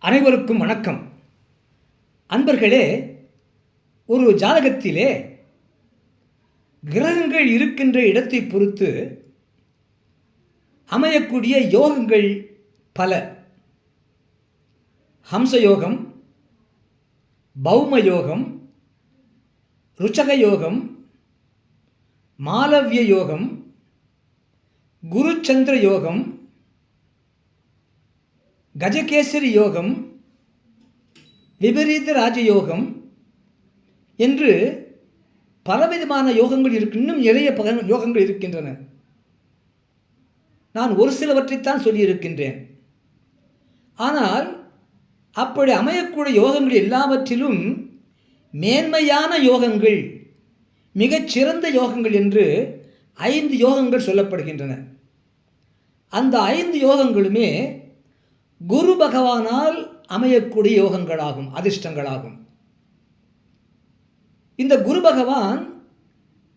அனைவருக்கும் வணக்கம். அன்பர்களே, ஒரு ஜாதகத்திலே கிரகங்கள் இருக்கின்ற இடத்தை பொறுத்து அமையக்கூடிய யோகங்கள் பல. ஹம்சயோகம், பௌம யோகம், ருச்சக யோகம், மாலவ்ய யோகம், குருச்சந்திர யோகம், கஜகேசரி யோகம், விபரீத ராஜயோகம் என்று பலவிதமான யோகங்கள் இன்னும் நிறைய யோகங்கள் இருக்கின்றன. நான் ஒரு சிலவற்றைத்தான் சொல்லியிருக்கின்றேன். ஆனால் அப்படி அமையக்கூடிய யோகங்கள் எல்லாவற்றிலும் மேன்மையான யோகங்கள், மிகச்சிறந்த யோகங்கள் என்று 5 யோகங்கள் சொல்லப்படுகின்றன. அந்த 5 யோகங்களுமே குரு பகவானால் அமையக்கூடிய யோகங்களாகும், அதிர்ஷ்டங்களாகும். இந்த குரு பகவான்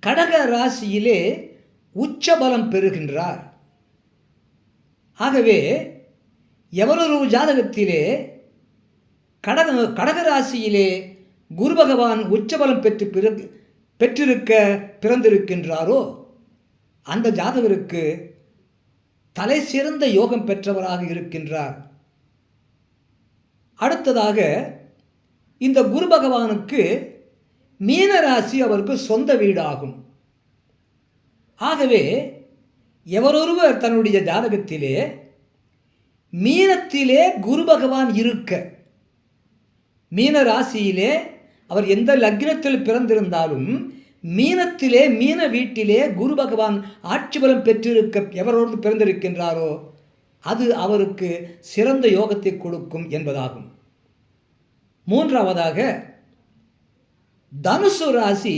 கடக ராசியிலே உச்சபலம் பெறுகின்றார். ஆகவே எவரொரு ஜாதகத்திலே கடக ராசியிலே குரு பகவான் உச்சபலம் பெற்றிருக்க பிறந்திருக்கின்றாரோ அந்த ஜாதகருக்கு தலை சிறந்த யோகம் பெற்றவராக இருக்கின்றார். அடுத்ததாக இந்த குரு பகவானுக்கு மீன ராசி அவருக்கு சொந்த வீடாகும். ஆகவே எவரொருவர் தன்னுடைய ஜாதகத்திலே மீனத்திலே குரு பகவான் இருக்க, மீன ராசியிலே அவர் எந்த லக்னத்தில் பிறந்திருந்தாலும் மீனத்திலே, மீன வீட்டிலே குரு பகவான் ஆட்சி பலம் பெற்றிருக்க எவரோடு பிறந்திருக்கின்றாரோ அது அவருக்கு சிறந்த யோகத்தை கொடுக்கும் என்பதாகும். மூன்றாவதாக தனுசு ராசி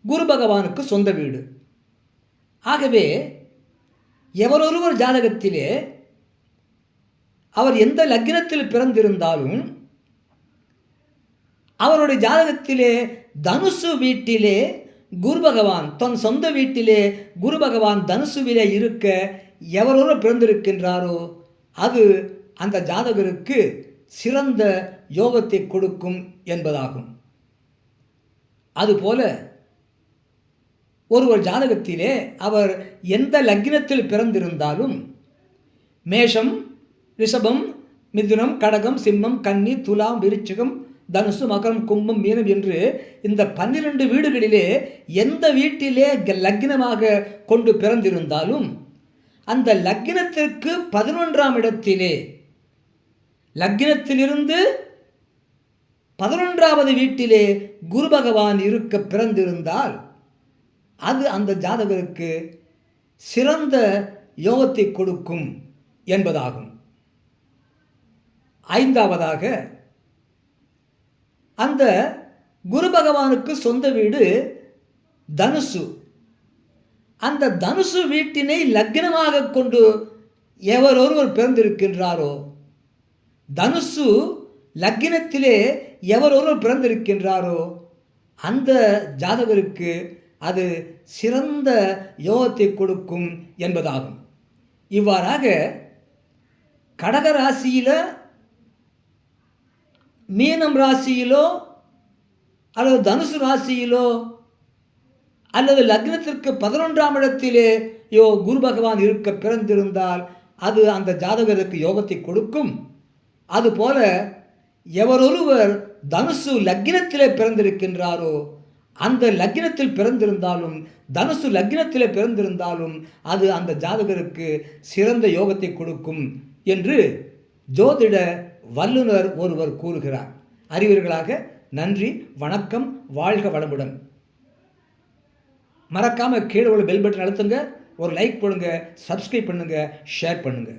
குரு பகவானுக்கு சொந்த வீடு. ஆகவே எவரொருவர் ஜாதகத்திலே அவர் எந்த லக்னத்தில் பிறந்திருந்தாலும் அவருடைய ஜாதகத்திலே தனுசு வீட்டிலே குரு பகவான், தன் சொந்த வீட்டிலே குரு பகவான் தனுசுவிலே இருக்க எவரொருவர் பிறந்திருக்கின்றாரோ அது அந்த ஜாதகருக்கு சிறந்த யோகத்தை கொடுக்கும் என்பதாகும். அதுபோல ஒருவர் ஜாதகத்திலே அவர் எந்த லக்னத்தில் பிறந்திருந்தாலும் மேஷம், ரிஷபம், மிதுனம், கடகம், சிம்மம், கன்னி, துலாம், விருச்சிகம், தனுசு, மகரம், கும்பம், மீனம் என்று இந்த 12 வீடுகளிலே எந்த வீட்டிலே லக்னமாக கொண்டு பிறந்திருந்தாலும் அந்த லக்னத்திற்கு 11ஆம் இடத்திலே, லக்னத்திலிருந்து 11வது வீட்டிலே குரு பகவான் இருக்க பிறந்திருந்தால் அது அந்த ஜாதகருக்கு சிறந்த யோகத்தை கொடுக்கும் என்பதாகும். ஐந்தாவதாக அந்த குரு பகவானுக்கு சொந்த வீடு தனுசு. அந்த தனுசு வீட்டினை லக்னமாக கொண்டு எவரொருவர் பிறந்திருக்கின்றாரோ, தனுசு லக்னத்திலே எவரொருவர் பிறந்திருக்கின்றாரோ அந்த ஜாதகருக்கு அது சிறந்த யோகத்தை கொடுக்கும் என்பதாகும். இவ்வாறாக கடக ராசியில, மீனம் ராசியிலோ அல்லது தனுசு ராசியிலோ அல்லது லக்னத்திற்கு 11ஆம் இடத்திலே குரு பகவான் இருக்க பிறந்திருந்தால் அது அந்த ஜாதகருக்கு யோகத்தை கொடுக்கும். அதுபோல எவரொருவர் தனுசு லக்னத்திலே பிறந்திருக்கின்றாரோ அந்த லக்னத்தில் பிறந்திருந்தாலும் தனுசு லக்னத்திலே பிறந்திருந்தாலும் அது அந்த ஜாதகருக்கு சிறந்த யோகத்தை கொடுக்கும் என்று ஜோதிட வல்லுனர் ஒருவர் கூறுகிறார். அறிவீர்களாக. நன்றி, வணக்கம், வாழ்க வளமுடன். மறக்காம கீழே உள்ள பெல் பட்டன் அழுத்துங்க, ஒரு லைக் போடுங்க, சப்ஸ்கிரைப் பண்ணுங்க, ஷேர் பண்ணுங்க.